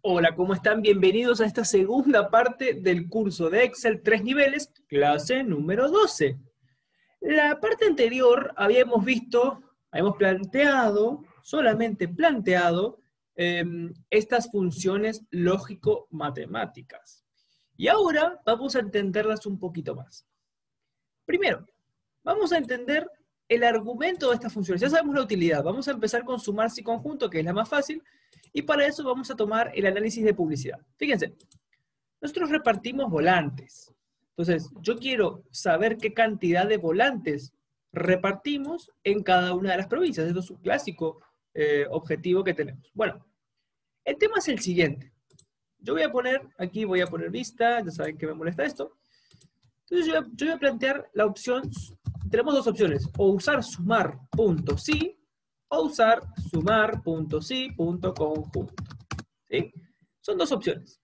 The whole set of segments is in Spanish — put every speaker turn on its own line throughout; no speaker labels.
Hola, ¿cómo están? Bienvenidos a esta segunda parte del curso de Excel 3 niveles, clase número 12. La parte anterior habíamos planteado, solamente planteado, estas funciones lógico-matemáticas. Y ahora vamos a entenderlas un poquito más. Primero, vamos a entender el argumento de estas funciones. Ya sabemos la utilidad. Vamos a empezar con sumarse y conjunto, que es la más fácil. Y para eso vamos a tomar el análisis de publicidad. Fíjense, nosotros repartimos volantes. Entonces, yo quiero saber qué cantidad de volantes repartimos en cada una de las provincias. Esto es un clásico objetivo que tenemos. Bueno, el tema es el siguiente. Yo voy a poner vista, ya saben que me molesta esto. Entonces yo voy a plantear la opción, tenemos dos opciones, o usar sumar.si o usar sumar.si.conjunto. ¿Sí? Son dos opciones.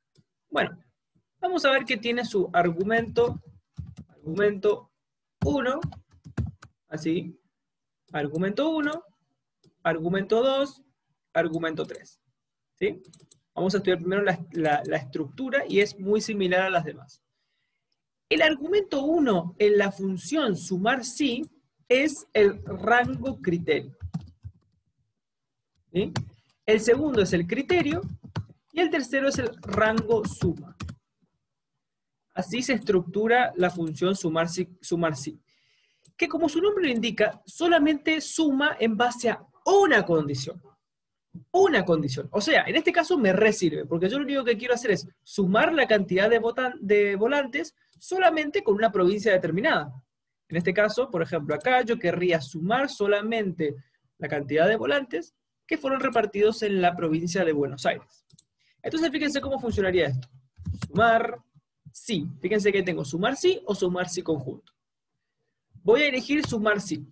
Bueno, vamos a ver que tiene su argumento 1, así, argumento 1, argumento 2, argumento 3. ¿Sí? Vamos a estudiar primero la estructura y es muy similar a las demás. El argumento 1 en la función sumar si es el rango criterio. ¿Sí? El segundo es el criterio y el tercero es el rango suma. Así se estructura la función sumar si, que como su nombre lo indica, solamente suma en base a una condición. Una condición. O sea, en este caso me resirve, porque yo lo único que quiero hacer es sumar la cantidad de volantes solamente con una provincia determinada. En este caso, por ejemplo, acá yo querría sumar solamente la cantidad de volantes que fueron repartidos en la provincia de Buenos Aires. Entonces, fíjense cómo funcionaría esto. Sumar sí. Fíjense que tengo sumar sí o sumar sí conjunto. Voy a elegir sumar sí.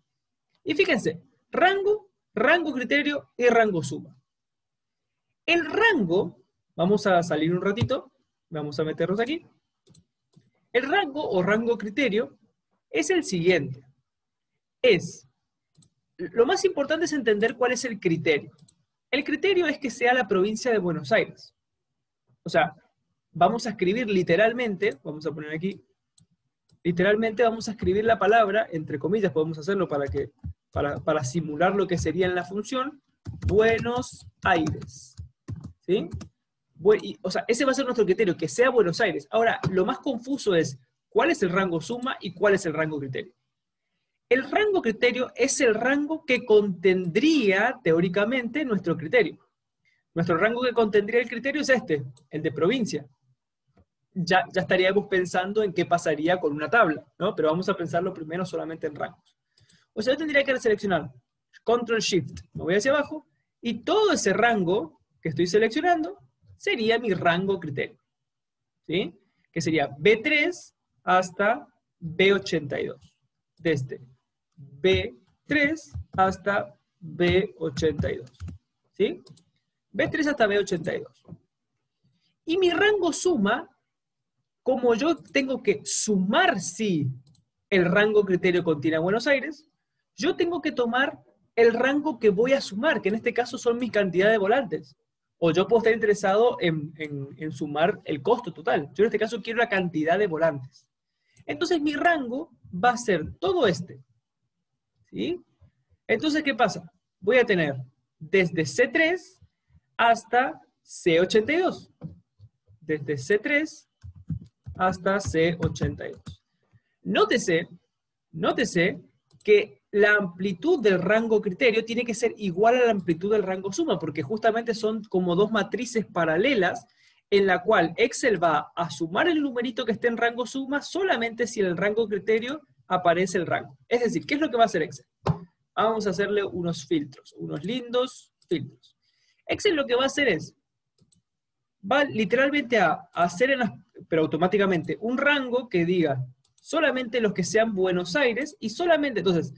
Y fíjense, rango criterio y rango suma. El rango, vamos a salir un ratito, vamos a meternos aquí. El rango o rango criterio es el siguiente. Lo más importante es entender cuál es el criterio. El criterio es que sea la provincia de Buenos Aires. O sea, vamos a escribir literalmente, vamos a poner aquí, literalmente vamos a escribir la palabra, entre comillas, podemos hacerlo para simular lo que sería en la función, Buenos Aires. ¿Sí? O sea, ese va a ser nuestro criterio, que sea Buenos Aires. Ahora, lo más confuso es, ¿cuál es el rango suma y cuál es el rango criterio? El rango criterio es el rango que contendría, teóricamente, nuestro criterio. Nuestro rango que contendría el criterio es este, el de provincia. Ya estaríamos pensando en qué pasaría con una tabla, ¿no? Pero vamos a pensarlo primero solamente en rangos. O sea, yo tendría que seleccionar Control Shift, me voy hacia abajo, y todo ese rango que estoy seleccionando sería mi rango criterio. ¿Sí? Que sería B3 hasta B82. Desde B3 hasta B82. ¿Sí? B3 hasta B82. Y mi rango suma, como yo tengo que sumar si el rango criterio contiene a Buenos Aires, yo tengo que tomar el rango que voy a sumar, que en este caso son mi cantidad de volantes. O yo puedo estar interesado en sumar el costo total. Yo en este caso quiero la cantidad de volantes. Entonces mi rango va a ser todo este. ¿Sí? Entonces, ¿qué pasa? Voy a tener desde C3 hasta C82. Desde C3 hasta C82. Nótese que la amplitud del rango criterio tiene que ser igual a la amplitud del rango suma, porque justamente son como dos matrices paralelas en la cual Excel va a sumar el numerito que esté en rango suma solamente si en el rango criterio aparece el rango. Es decir, ¿qué es lo que va a hacer Excel? Vamos a hacerle unos filtros, unos lindos filtros. Excel lo que va a hacer es, va literalmente a hacer, pero automáticamente, un rango que diga solamente los que sean Buenos Aires y solamente, entonces,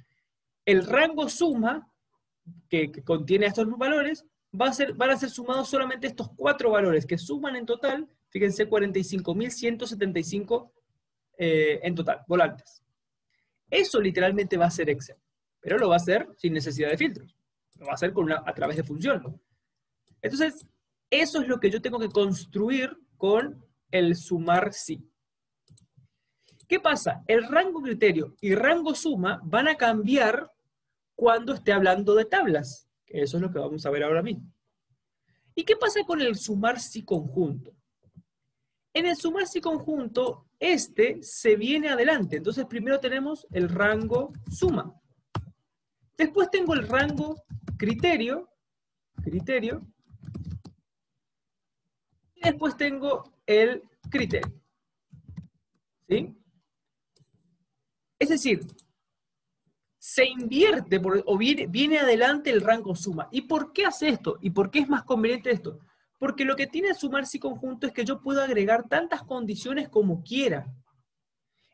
el rango suma que contiene estos valores van a ser sumados solamente estos 4 valores que suman en total, fíjense, 45.175 en total, volantes. Eso literalmente va a ser Excel, pero lo va a hacer sin necesidad de filtros. Lo va a hacer a través de función. Entonces, Eso es lo que yo tengo que construir con el sumar sí. ¿Qué pasa? El rango criterio y rango suma van a cambiar cuando esté hablando de tablas. Eso es lo que vamos a ver ahora mismo. ¿Y qué pasa con el sumar sí conjunto? En el sumar sí conjunto, este se viene adelante. Entonces primero tenemos el rango suma. Después tengo el rango criterio. Y después tengo el criterio. ¿Sí? Es decir, se invierte o viene adelante el rango suma. ¿Y por qué hace esto? ¿Y por qué es más conveniente esto? Porque lo que tiene el sumar sí conjunto es que yo puedo agregar tantas condiciones como quiera.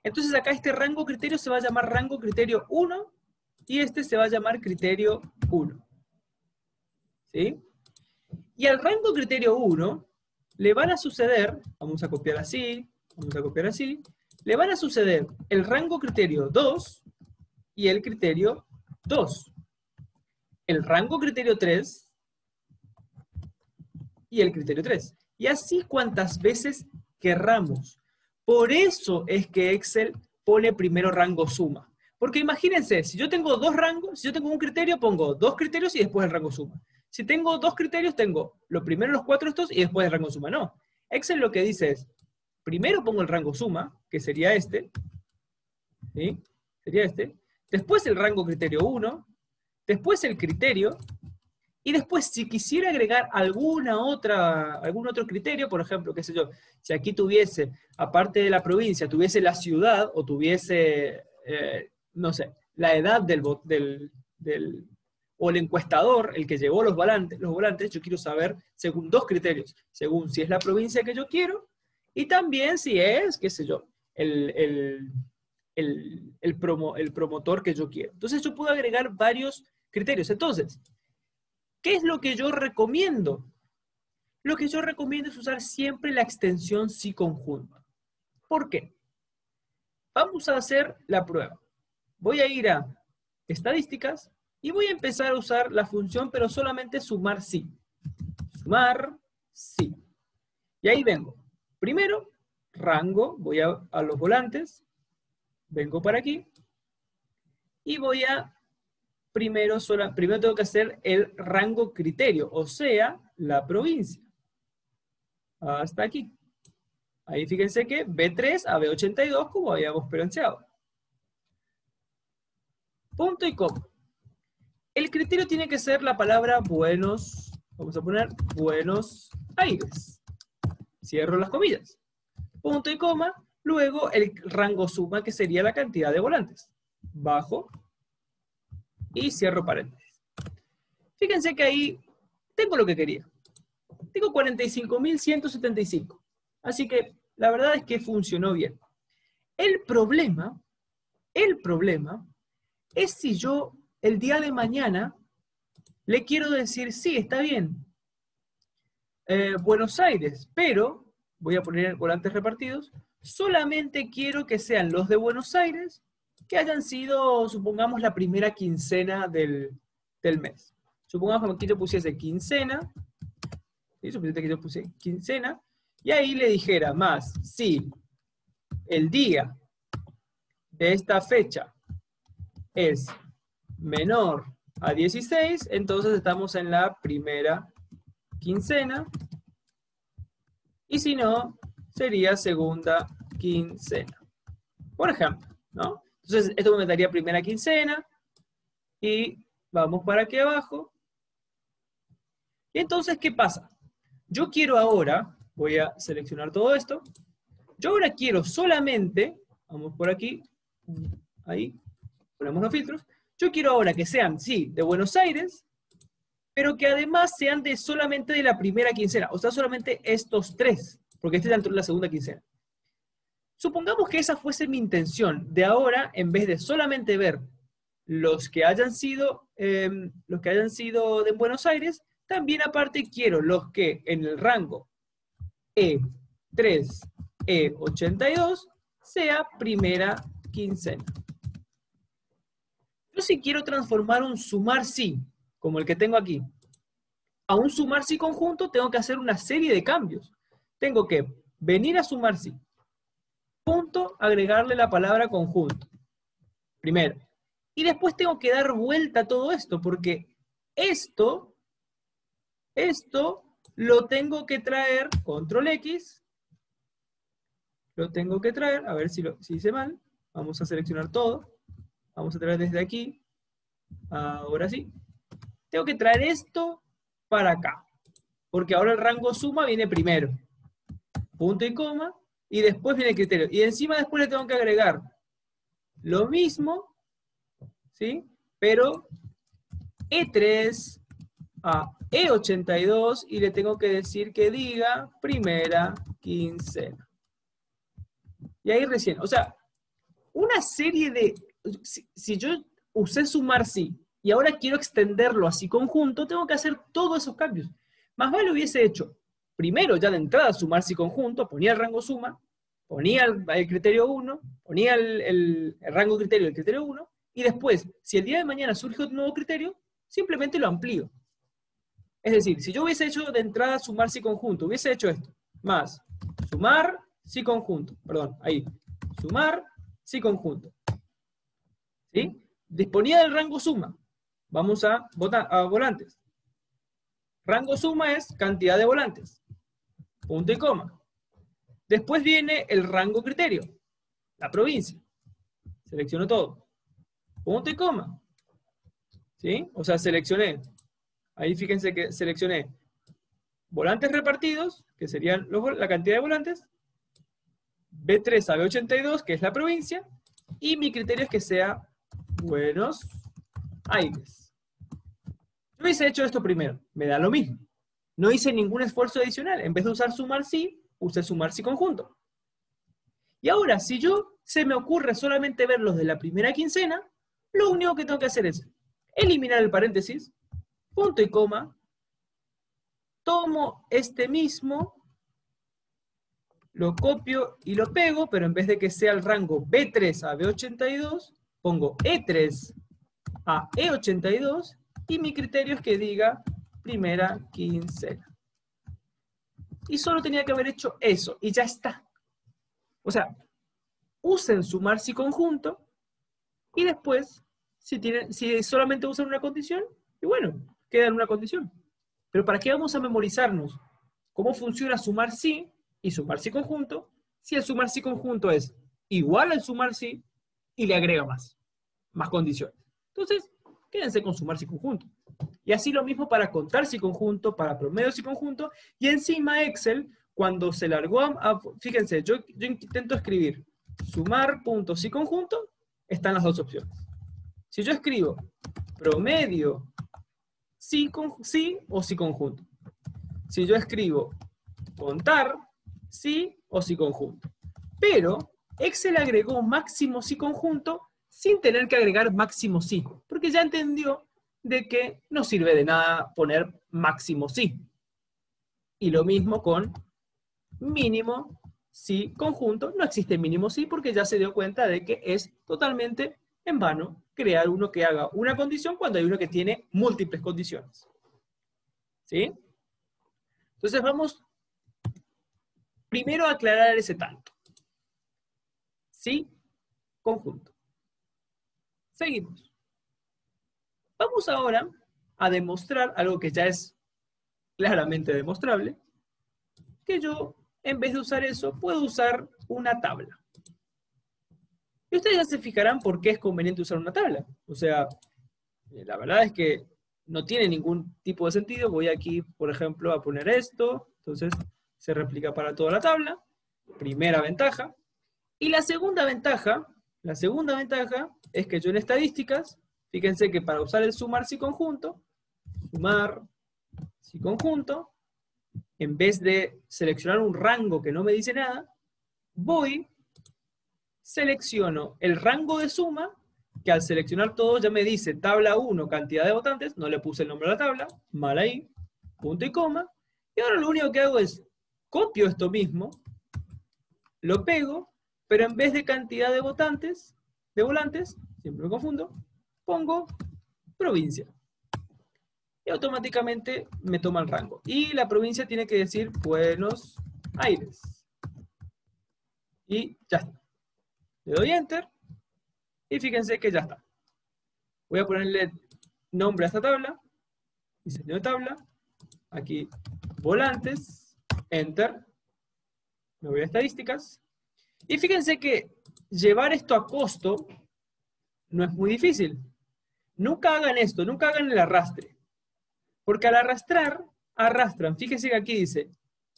Entonces acá este rango criterio se va a llamar rango criterio 1 y este se va a llamar criterio 1. ¿Sí? Y al rango criterio 1 le van a suceder, vamos a copiar así, le van a suceder el rango criterio 2 y el criterio 2. El rango criterio 3 y el criterio 3. Y así cuantas veces querramos. Por eso es que Excel pone primero rango suma. Porque imagínense, si yo tengo dos rangos, si yo tengo un criterio, pongo dos criterios y después el rango suma. Si tengo dos criterios, tengo lo primero los cuatro estos y después el rango suma. No. Excel lo que dice es, primero pongo el rango suma, que sería este. ¿Sí? Sería este. Después el rango criterio 1. Después el criterio. Y después, si quisiera agregar algún otro criterio, por ejemplo, qué sé yo, si aquí tuviese, aparte de la provincia, tuviese la ciudad o tuviese, no sé, la edad o el encuestador, el que llevó los volantes, yo quiero saber según dos criterios, según si es la provincia que yo quiero y también si es, qué sé yo, el promotor que yo quiero. Entonces yo puedo agregar varios criterios. Entonces, ¿qué es lo que yo recomiendo? Lo que yo recomiendo es usar siempre la extensión sí conjunto. ¿Por qué? Vamos a hacer la prueba. Voy a ir a estadísticas y voy a empezar a usar la función, pero solamente sumar sí. Sumar sí. Y ahí vengo. Primero, rango, voy a los volantes, vengo para aquí y voy a primero tengo que hacer el rango criterio, o sea, la provincia. Hasta aquí. Ahí fíjense que B3 a B82 como habíamos planteado. Punto y coma. El criterio tiene que ser la palabra buenos, vamos a poner Buenos Aires. Cierro las comillas. Punto y coma. Luego el rango suma, que sería la cantidad de volantes. Bajo. Y cierro paréntesis. Fíjense que ahí tengo lo que quería. Tengo 45.175. Así que la verdad es que funcionó bien. El problema es si yo el día de mañana le quiero decir, sí, está bien, Buenos Aires, pero, voy a poner volantes repartidos, solamente quiero que sean los de Buenos Aires que hayan sido, supongamos, la primera quincena del mes. Supongamos que aquí yo pusiese quincena, ¿sí? Suponete que yo puse quincena, y ahí le dijera más, si el día de esta fecha es menor a 16, entonces estamos en la primera quincena, y si no, sería segunda quincena. Por ejemplo, ¿no? Entonces, esto me daría primera quincena, y vamos para aquí abajo. Y entonces, ¿qué pasa? Yo quiero ahora, voy a seleccionar todo esto, yo ahora quiero solamente, vamos por aquí, ahí, ponemos los filtros, yo quiero ahora que sean, sí, de Buenos Aires, pero que además sean solamente de la primera quincena, o sea, solamente estos tres, porque este es dentro de la segunda quincena. Supongamos que esa fuese mi intención, de ahora, en vez de solamente ver los que hayan sido de Buenos Aires, también aparte quiero los que en el rango E3, E82 sea primera quincena. Yo si quiero transformar un sumar sí, como el que tengo aquí, a un sumar si conjunto tengo que hacer una serie de cambios. Tengo que venir a sumar si. Punto, agregarle la palabra conjunto. Primero. Y después tengo que dar vuelta a todo esto, porque esto lo tengo que traer, control X, lo tengo que traer, a ver si hice mal, vamos a seleccionar todo, vamos a traer desde aquí, ahora sí, tengo que traer esto para acá, porque ahora el rango suma viene primero, punto y coma, y después viene el criterio, y encima después le tengo que agregar lo mismo, ¿sí? Pero E3 a E82 y le tengo que decir que diga primera quincena. Y ahí recién, o sea, una serie de... Si yo usé sumar sí y ahora quiero extenderlo así conjunto, tengo que hacer todos esos cambios. Más vale hubiese hecho, primero ya de entrada sumar si conjunto, ponía el rango suma, ponía el criterio 1, ponía el rango criterio del criterio 1, y después, si el día de mañana surge un nuevo criterio, simplemente lo amplío. Es decir, si yo hubiese hecho de entrada sumar si conjunto, hubiese hecho esto, más sumar si conjunto, perdón, ahí, sumar si conjunto. ¿Sí? Disponía del rango suma. Vamos a volantes. Rango suma es cantidad de volantes. Punto y coma. Después viene el rango criterio, la provincia. Selecciono todo. Punto y coma. ¿Sí? O sea, seleccioné. Ahí fíjense que seleccioné volantes repartidos, que serían la cantidad de volantes. B3 a B82, que es la provincia. Y mi criterio es que sea Buenos Aires. Yo hubiese hecho esto primero. Me da lo mismo. No hice ningún esfuerzo adicional. En vez de usar sumar sí, usé sumar sí conjunto. Y ahora, si se me ocurre solamente ver los de la primera quincena, lo único que tengo que hacer es eliminar el paréntesis, punto y coma, tomo este mismo, lo copio y lo pego, pero en vez de que sea el rango B3 a B82, pongo E3 a E82, y mi criterio es que diga primera quincena. Y solo tenía que haber hecho eso, y ya está. O sea, usen sumar si conjunto, y después, si solamente usan una condición, y bueno, queda en una condición. Pero ¿para qué vamos a memorizarnos cómo funciona sumar si y sumar si conjunto, si el sumar si conjunto es igual al sumar si y le agrega más condiciones? Entonces, quédense con sumar si conjunto. Y así lo mismo para contar si conjunto, para promedio si conjunto, y encima Excel, cuando se largó fíjense, yo intento escribir sumar punto si conjunto, están las dos opciones. Si yo escribo promedio sí o si conjunto. Si yo escribo contar sí o si conjunto. Pero Excel agregó máximo si conjunto sin tener que agregar máximo sí, porque ya entendió de que no sirve de nada poner máximo sí. Y lo mismo con mínimo sí conjunto. No existe mínimo sí porque ya se dio cuenta de que es totalmente en vano crear uno que haga una condición cuando hay uno que tiene múltiples condiciones. ¿Sí? Entonces vamos primero a aclarar ese tanto. Sí, conjunto. Seguimos. Vamos ahora a demostrar algo que ya es claramente demostrable, que yo, en vez de usar eso, puedo usar una tabla. Y ustedes ya se fijarán por qué es conveniente usar una tabla. O sea, la verdad es que no tiene ningún tipo de sentido. Voy aquí, por ejemplo, a poner esto. Entonces, se replica para toda la tabla. Primera ventaja. Y la segunda ventaja es que yo en estadísticas, fíjense que para usar el sumar si conjunto, en vez de seleccionar un rango que no me dice nada, selecciono el rango de suma, que al seleccionar todo ya me dice tabla 1, cantidad de votantes, no le puse el nombre a la tabla, mal ahí, punto y coma, y ahora lo único que hago es copio esto mismo, lo pego, pero en vez de cantidad de volantes, siempre me confundo, pongo provincia. y automáticamente me toma el rango. Y la provincia tiene que decir Buenos Aires. Y ya está. Le doy Enter y fíjense que ya está. Voy a ponerle nombre a esta tabla, diseño de tabla, aquí volantes, Enter, me voy a estadísticas, y fíjense que llevar esto a costo no es muy difícil. Nunca hagan esto, nunca hagan el arrastre, porque al arrastrar, arrastran, fíjense que aquí dice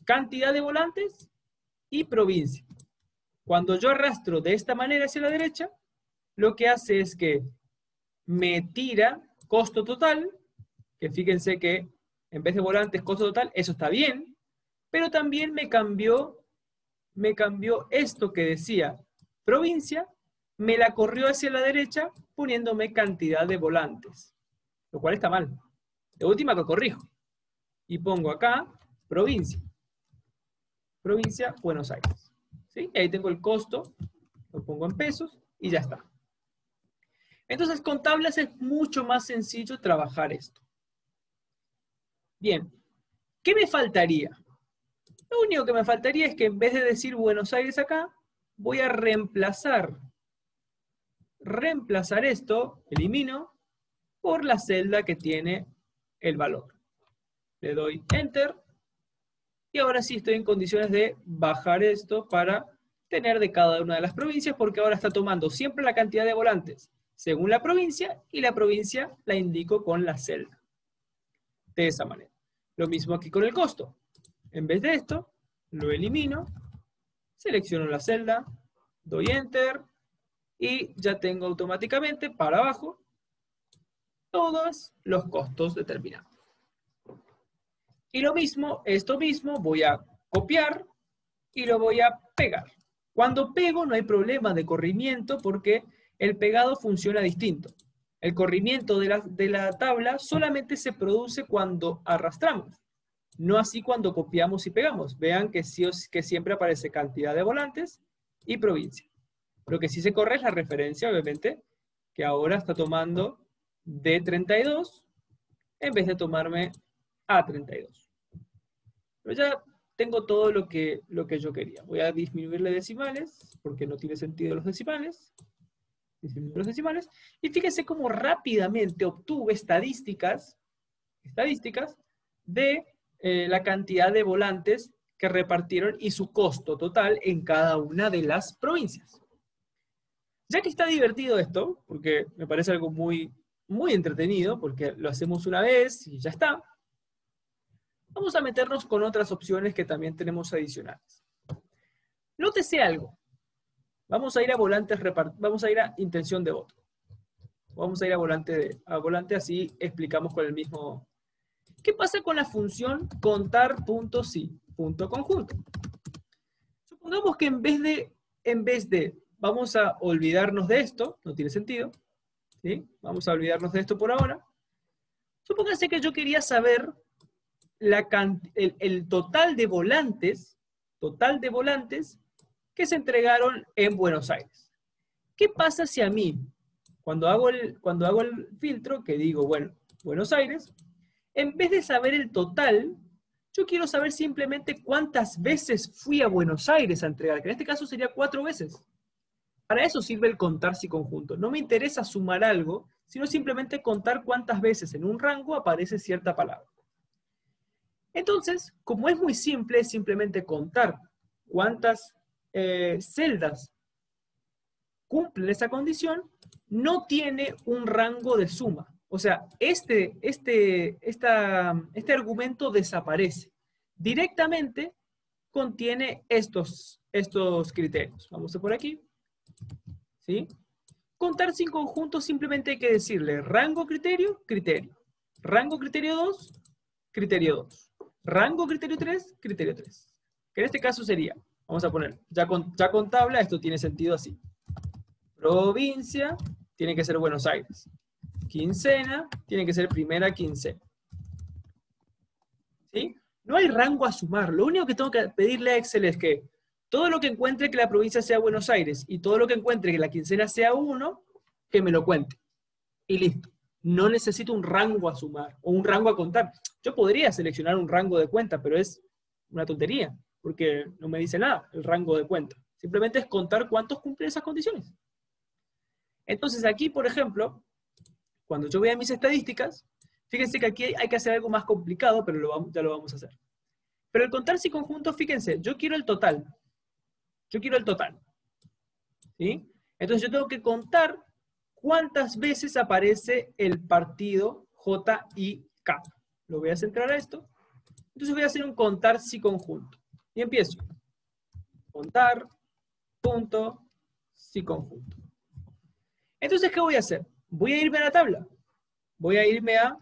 cantidad de volantes y provincia. Cuando yo arrastro de esta manera hacia la derecha, lo que hace es que me tira costo total, que fíjense que en vez de volantes, costo total, eso está bien, pero también me cambió esto que decía provincia, me la corrió hacia la derecha poniéndome cantidad de volantes, lo cual está mal. De última lo corrijo y pongo acá provincia. Provincia Buenos Aires. ¿Sí? Y ahí tengo el costo, lo pongo en pesos y ya está. Entonces con tablas es mucho más sencillo trabajar esto. Bien, ¿qué me faltaría? Lo único que me faltaría es que en vez de decir Buenos Aires acá, voy a reemplazar esto, elimino, por la celda que tiene el valor. Le doy Enter, y ahora sí estoy en condiciones de bajar esto para tener de cada una de las provincias, porque ahora está tomando siempre la cantidad de volantes según la provincia, y la provincia la indico con la celda. De esa manera. Lo mismo aquí con el costo. En vez de esto, lo elimino, selecciono la celda, doy Enter, y ya tengo automáticamente para abajo todos los costos determinados. Y lo mismo, esto mismo, voy a copiar y lo voy a pegar. Cuando pego no hay problema de corrimiento porque el pegado funciona distinto. El corrimiento de la tabla solamente se produce cuando arrastramos, no así cuando copiamos y pegamos. Vean que siempre aparece cantidad de volantes y provincia. Lo que sí se corre es la referencia, obviamente, que ahora está tomando D32 en vez de tomarme A32. Pero ya tengo todo lo que yo quería. Voy a disminuirle decimales, porque no tiene sentido los decimales. Disminuir los decimales. Y fíjense cómo rápidamente obtuve estadísticas de la cantidad de volantes que repartieron y su costo total en cada una de las provincias. Ya que está divertido esto, porque me parece algo muy, muy entretenido, porque lo hacemos una vez y ya está, vamos a meternos con otras opciones que también tenemos adicionales. Nótese algo. Vamos a ir a volantes, vamos a ir a intención de voto. Vamos a ir a volante, así explicamos con el mismo. ¿Qué pasa con la función contar.si.conjunto? Supongamos que en vez de, vamos a olvidarnos de esto, no tiene sentido, ¿sí? Vamos a olvidarnos de esto por ahora. Supóngase que yo quería saber el total de volantes que se entregaron en Buenos Aires. ¿Qué pasa si a mí, cuando hago el filtro, que digo, bueno, Buenos Aires, en vez de saber el total, yo quiero saber simplemente cuántas veces fui a Buenos Aires a entregar, que en este caso sería 4 veces. Para eso sirve el contar si conjunto. No me interesa sumar algo, sino simplemente contar cuántas veces en un rango aparece cierta palabra. Entonces, como es muy simple, es simplemente contar cuántas celdas cumplen esa condición, no tiene un rango de suma. O sea, este argumento desaparece. Directamente contiene estos criterios. Vamos a por aquí. ¿Sí? Contar sin conjunto simplemente hay que decirle rango criterio, criterio. Rango criterio 2, criterio 2. Rango criterio 3, criterio 3. Que en este caso sería, vamos a poner, ya con tabla, esto tiene sentido así. Provincia, tiene que ser Buenos Aires. Quincena, tiene que ser primera quincena. ¿Sí? No hay rango a sumar. Lo único que tengo que pedirle a Excel es que todo lo que encuentre que la provincia sea Buenos Aires y todo lo que encuentre que la quincena sea 1, que me lo cuente. Y listo. no necesito un rango a sumar o un rango a contar. Yo podría seleccionar un rango de cuenta, pero es una tontería, porque no me dice nada el rango de cuenta. Simplemente es contar cuántos cumplen esas condiciones. Entonces aquí, por ejemplo, cuando yo vea mis estadísticas, fíjense que aquí hay que hacer algo más complicado, pero ya lo vamos a hacer. Pero el contar si conjunto, fíjense, yo quiero el total. Yo quiero el total. ¿Sí? Entonces yo tengo que contar cuántas veces aparece el partido J y K. Lo voy a centrar a esto. Entonces voy a hacer un contar si conjunto. Y empiezo. Contar, punto, si conjunto. Entonces, ¿qué voy a hacer? Voy a irme a la tabla. Voy a irme a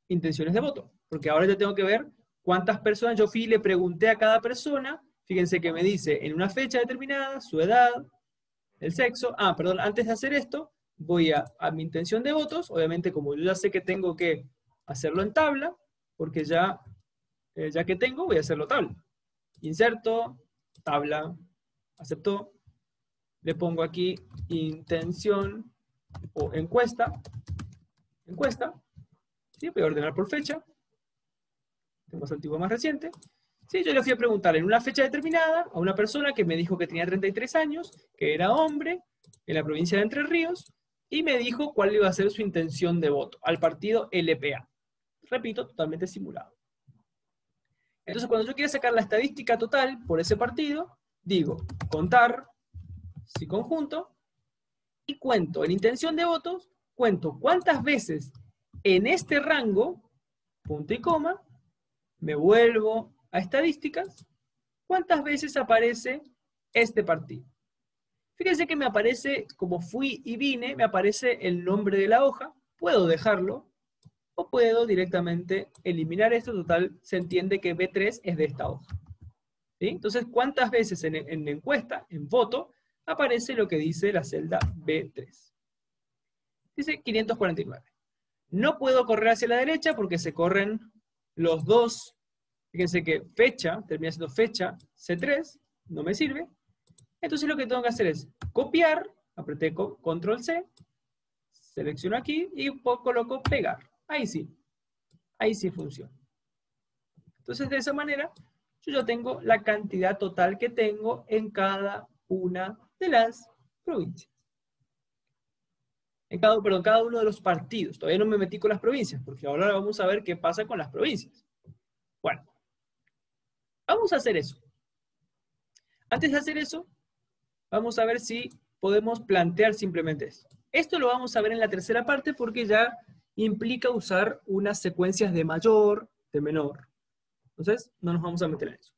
intenciones de voto. Porque ahora ya tengo que ver cuántas personas yo fui y le pregunté a cada persona. Fíjense que me dice en una fecha determinada, su edad, el sexo. Ah, perdón, antes de hacer esto, voy a mi intención de votos. Obviamente, como yo ya sé que tengo que hacerlo en tabla, porque ya que tengo, voy a hacerlo tabla. Inserto, tabla, aceptó. Le pongo aquí intención o encuesta. Encuesta. ¿Sí? Voy a ordenar por fecha. De más antiguo a más reciente. Sí, yo le fui a preguntar en una fecha determinada a una persona que me dijo que tenía 33 años, que era hombre, en la provincia de Entre Ríos, y me dijo cuál iba a ser su intención de voto al partido LPA. Repito, totalmente simulado. Entonces, cuando yo quiera sacar la estadística total por ese partido, digo, contar, si conjunto, y cuento en intención de votos, cuento cuántas veces en este rango, punto y coma, me vuelvo a estadísticas, cuántas veces aparece este partido. Fíjense que me aparece, como fui y vine, me aparece el nombre de la hoja, puedo dejarlo, o puedo directamente eliminar esto, total, se entiende que B3 es de esta hoja. ¿Sí? Entonces, ¿cuántas veces en encuesta, en voto, aparece lo que dice la celda B3? Dice 549. No puedo correr hacia la derecha porque se corren los dos. Fíjense que fecha, termina siendo fecha C3, no me sirve. Entonces lo que tengo que hacer es copiar, apreté Control C, selecciono aquí y coloco pegar. Ahí sí funciona. Entonces de esa manera yo ya tengo la cantidad total que tengo en cada una de las provincias. Cada uno de los partidos. Todavía no me metí con las provincias, porque ahora vamos a ver qué pasa con las provincias. Bueno, vamos a hacer eso. Antes de hacer eso, vamos a ver si podemos plantear simplemente esto. Esto lo vamos a ver en la tercera parte porque ya implica usar unas secuencias de mayor, de menor. Entonces, no nos vamos a meter en eso.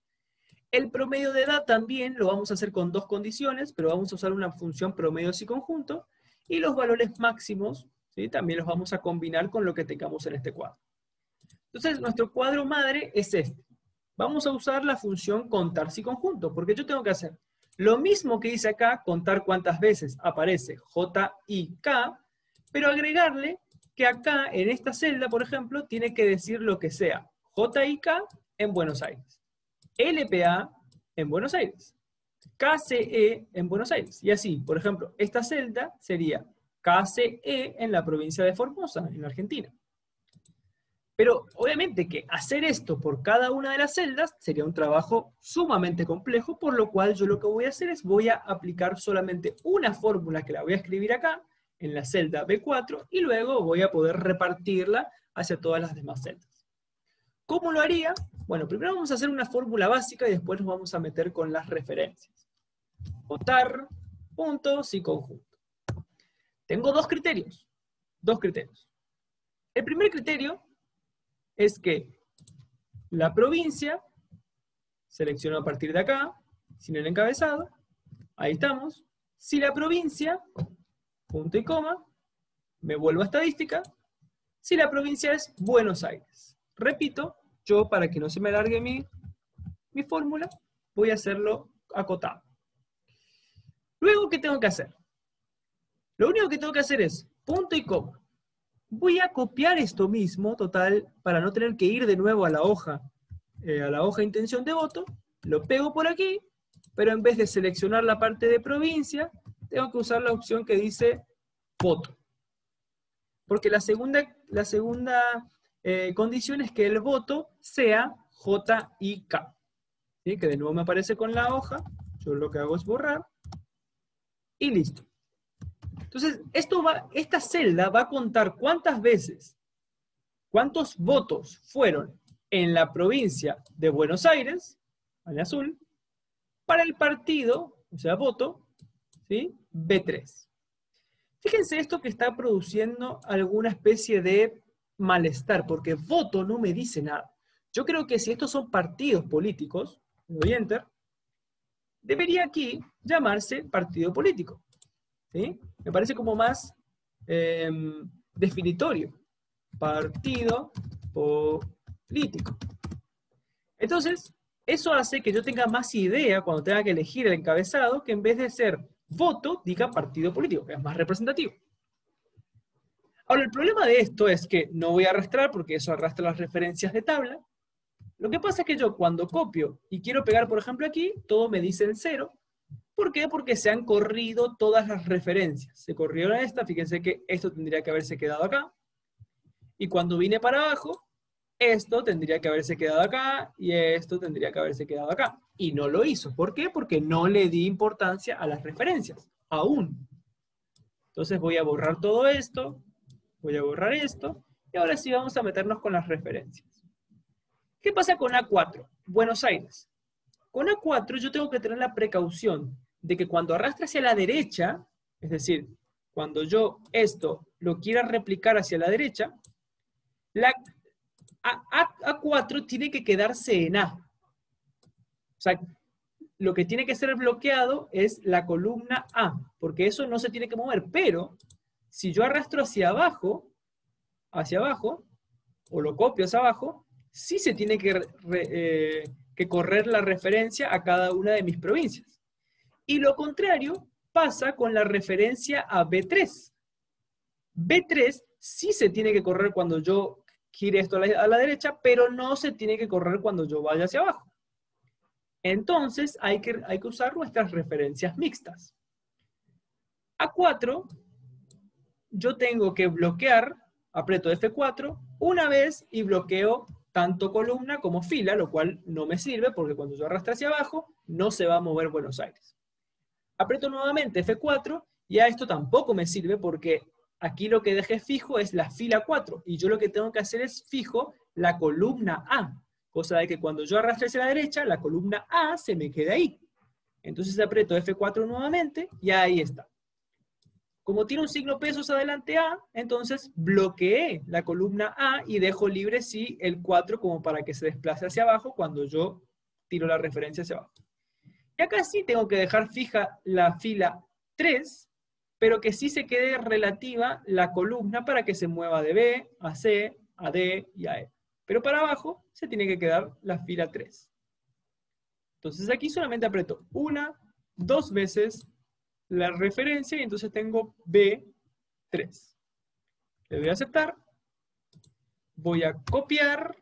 El promedio de edad también lo vamos a hacer con dos condiciones, pero vamos a usar una función promedio si conjunto, y los valores máximos, ¿sí? También los vamos a combinar con lo que tengamos en este cuadro. Entonces, nuestro cuadro madre es este. Vamos a usar la función contar si conjunto, porque yo tengo que hacer lo mismo que hice acá, contar cuántas veces aparece J y K, pero agregarle que acá, en esta celda, por ejemplo, tiene que decir lo que sea J y K en Buenos Aires, LPA en Buenos Aires, KCE en Buenos Aires. Y así, por ejemplo, esta celda sería KCE en la provincia de Formosa, en Argentina. Pero obviamente que hacer esto por cada una de las celdas sería un trabajo sumamente complejo, por lo cual yo lo que voy a hacer es voy a aplicar solamente una fórmula que la voy a escribir acá, en la celda B4, y luego voy a poder repartirla hacia todas las demás celdas. ¿Cómo lo haría? Bueno, primero vamos a hacer una fórmula básica y después nos vamos a meter con las referencias. Contar, puntos y conjunto. Tengo dos criterios. El primer criterio es que la provincia, selecciono a partir de acá, sin el encabezado, ahí estamos. Si la provincia, punto y coma, me vuelvo a estadística, si la provincia es Buenos Aires. Repito, yo para que no se me alargue mi fórmula, voy a hacerlo acotado. Luego, ¿qué tengo que hacer? Lo único que tengo que hacer es punto y coma. Voy a copiar esto mismo, total, para no tener que ir de nuevo a la hoja intención de voto, lo pego por aquí, pero en vez de seleccionar la parte de provincia, tengo que usar la opción que dice voto. Porque la segunda condición es que el voto sea JIK. ¿Sí? Que de nuevo me aparece con la hoja. Yo lo que hago es borrar. Y listo. Entonces, esta celda va a contar cuántos votos fueron en la provincia de Buenos Aires, en azul, para el partido, o sea, voto, ¿sí? B3. Fíjense esto que está produciendo alguna especie de malestar, porque voto no me dice nada. Yo creo que si estos son partidos políticos, le doy enter, debería aquí llamarse partido político. ¿Sí? Me parece como más definitorio. Partido político. Entonces, eso hace que yo tenga más idea cuando tenga que elegir el encabezado, que en vez de ser voto, diga partido político, que es más representativo. Ahora, el problema de esto es que no voy a arrastrar, porque eso arrastra las referencias de tabla. Lo que pasa es que yo cuando copio y quiero pegar, por ejemplo, aquí, todo me dice en 0. ¿Por qué? Porque se han corrido todas las referencias. Se corrieron esta, fíjense que esto tendría que haberse quedado acá. Y cuando vine para abajo, esto tendría que haberse quedado acá y esto tendría que haberse quedado acá. Y no lo hizo. ¿Por qué? Porque no le di importancia a las referencias, aún. Entonces voy a borrar todo esto, voy a borrar esto, y ahora sí vamos a meternos con las referencias. ¿Qué pasa con A4? Buenos Aires. Con A4 yo tengo que tener la precaución de que cuando arrastre hacia la derecha, es decir, cuando yo esto lo quiera replicar hacia la derecha, A4 tiene que quedarse en A. O sea, lo que tiene que ser bloqueado es la columna A, porque eso no se tiene que mover. Pero, si yo arrastro hacia abajo, o lo copio hacia abajo, sí se tiene que correr la referencia a cada una de mis provincias. Y lo contrario pasa con la referencia a B3. B3 sí se tiene que correr cuando yo gire esto a la derecha, pero no se tiene que correr cuando yo vaya hacia abajo. Entonces hay que usar nuestras referencias mixtas. A4, yo tengo que bloquear, aprieto F4, una vez y bloqueo tanto columna como fila, lo cual no me sirve porque cuando yo arrastre hacia abajo, no se va a mover Buenos Aires. Aprieto nuevamente F4 y a esto tampoco me sirve porque aquí lo que dejé fijo es la fila 4 y yo lo que tengo que hacer es fijo la columna A, cosa de que cuando yo arrastre hacia la derecha, la columna A se me queda ahí. Entonces aprieto F4 nuevamente y ahí está. Como tiene un signo pesos adelante A, entonces bloqueé la columna A y dejo libre sí el 4 como para que se desplace hacia abajo cuando yo tiro la referencia hacia abajo. Y acá sí tengo que dejar fija la fila 3, pero que sí se quede relativa la columna para que se mueva de B a C, a D y a E. Pero para abajo se tiene que quedar la fila 3. Entonces aquí solamente aprieto 1, 2 veces la referencia y entonces tengo B3. Le doy a aceptar, voy a copiar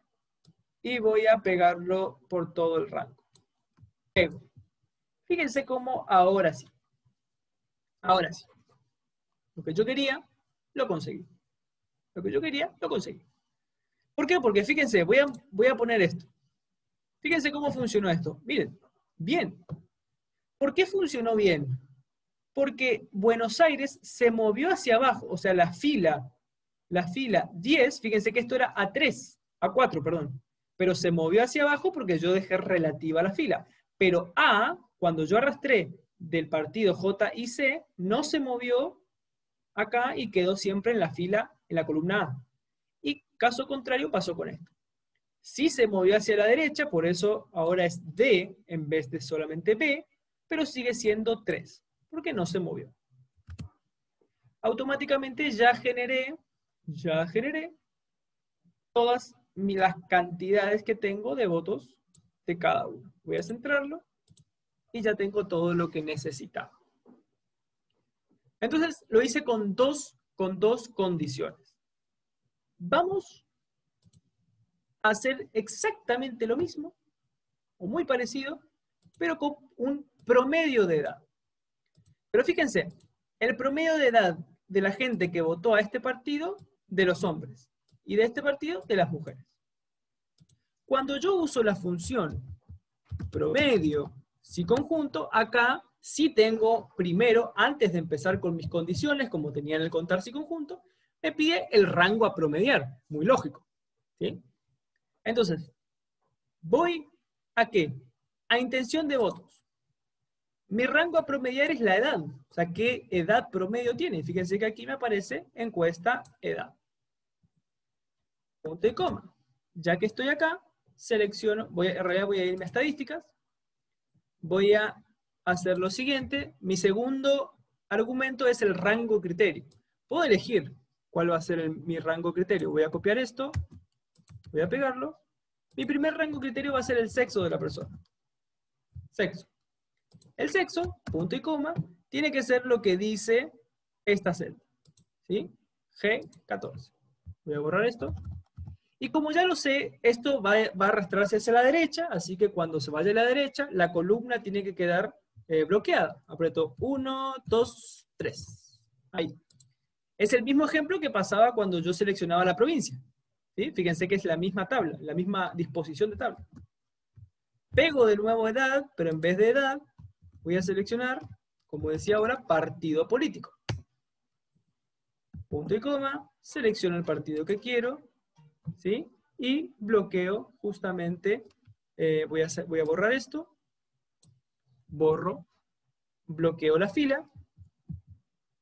y voy a pegarlo por todo el rango. Pego. Fíjense cómo ahora sí. Ahora sí. Lo que yo quería, lo conseguí. Lo que yo quería, lo conseguí. ¿Por qué? Porque fíjense, voy a poner esto. Fíjense cómo funcionó esto. Miren, bien. ¿Por qué funcionó bien? Porque Buenos Aires se movió hacia abajo, o sea, la fila 10, fíjense que esto era A4, perdón, pero se movió hacia abajo porque yo dejé relativa la fila. Pero A, cuando yo arrastré del partido J y C, no se movió acá y quedó siempre en la fila, en la columna A. Y caso contrario pasó con esto. Sí se movió hacia la derecha, por eso ahora es D en vez de solamente B, pero sigue siendo 3. Porque no se movió. Automáticamente ya generé todas las cantidades que tengo de votos de cada uno. Voy a centrarlo y ya tengo todo lo que necesitaba. Entonces lo hice con dos condiciones. Vamos a hacer exactamente lo mismo, o muy parecido, pero con un promedio de edad. Pero fíjense, el promedio de edad de la gente que votó a este partido de los hombres y de este partido de las mujeres. Cuando yo uso la función promedio si conjunto, acá sí tengo primero, antes de empezar con mis condiciones, como tenía en el contar si conjunto, me pide el rango a promediar, muy lógico, ¿sí? Entonces, voy ¿a qué? A intención de votos. Mi rango a promediar es la edad, o sea, ¿qué edad promedio tiene? Fíjense que aquí me aparece encuesta edad. Punto y coma. Ya que estoy acá, selecciono, en realidad voy a irme a estadísticas, voy a hacer lo siguiente. Mi segundo argumento es el rango criterio. Puedo elegir cuál va a ser mi rango criterio. Voy a copiar esto, voy a pegarlo. Mi primer rango criterio va a ser el sexo de la persona. Sexo. El sexo, punto y coma, tiene que ser lo que dice esta celda, ¿sí? G14. Voy a borrar esto. Y como ya lo sé, esto va a arrastrarse hacia la derecha, así que cuando se vaya a la derecha, la columna tiene que quedar bloqueada. Aprieto 1, 2, 3. Ahí. Es el mismo ejemplo que pasaba cuando yo seleccionaba la provincia. ¿Sí? Fíjense que es la misma tabla, la misma disposición de tabla. Pego de nuevo edad, pero en vez de edad, voy a seleccionar, como decía ahora, partido político. Punto y coma, selecciono el partido que quiero, ¿sí? Y bloqueo justamente, voy a borrar esto, borro, bloqueo la fila,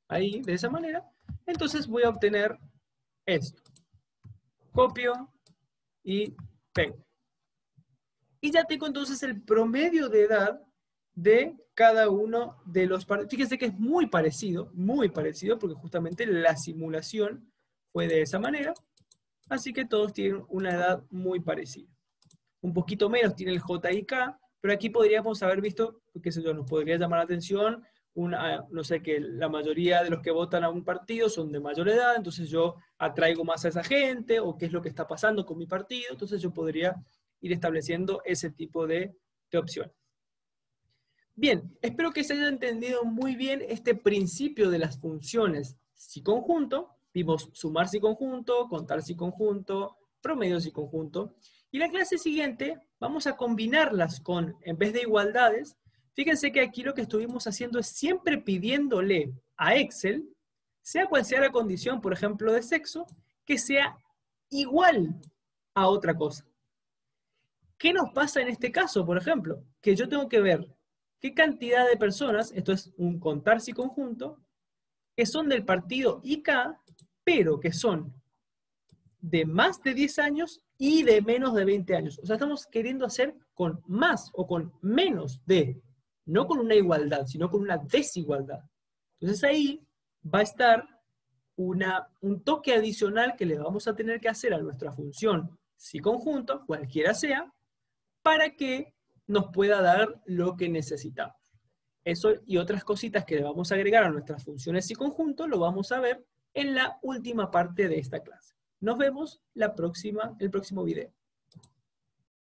ahí, de esa manera. Entonces voy a obtener esto. Copio y pego. Y ya tengo entonces el promedio de edad de cada uno de los partidos. Fíjense que es muy parecido, porque justamente la simulación fue de esa manera. Así que todos tienen una edad muy parecida. Un poquito menos tiene el JIK, pero aquí podríamos haber visto, qué sé yo, nos podría llamar la atención, no sé, que la mayoría de los que votan a un partido son de mayor edad, entonces yo atraigo más a esa gente, o qué es lo que está pasando con mi partido, entonces yo podría ir estableciendo ese tipo de opciones. Bien, espero que se haya entendido muy bien este principio de las funciones si conjunto. Vimos sumar si conjunto, contar si conjunto, promedio si conjunto. Y la clase siguiente vamos a combinarlas con, en vez de igualdades, fíjense que aquí lo que estuvimos haciendo es siempre pidiéndole a Excel, sea cual sea la condición, por ejemplo, de sexo, que sea igual a otra cosa. ¿Qué nos pasa en este caso, por ejemplo? Que yo tengo que ver qué cantidad de personas, esto es un contar si conjunto, que son del partido IK, pero que son de más de 10 años y de menos de 20 años. O sea, estamos queriendo hacer con más o con menos de, no con una igualdad, sino con una desigualdad. Entonces ahí va a estar un toque adicional que le vamos a tener que hacer a nuestra función si conjunto, cualquiera sea, para que nos pueda dar lo que necesitamos. Eso y otras cositas que le vamos a agregar a nuestras funciones y conjunto lo vamos a ver en la última parte de esta clase. Nos vemos el próximo video.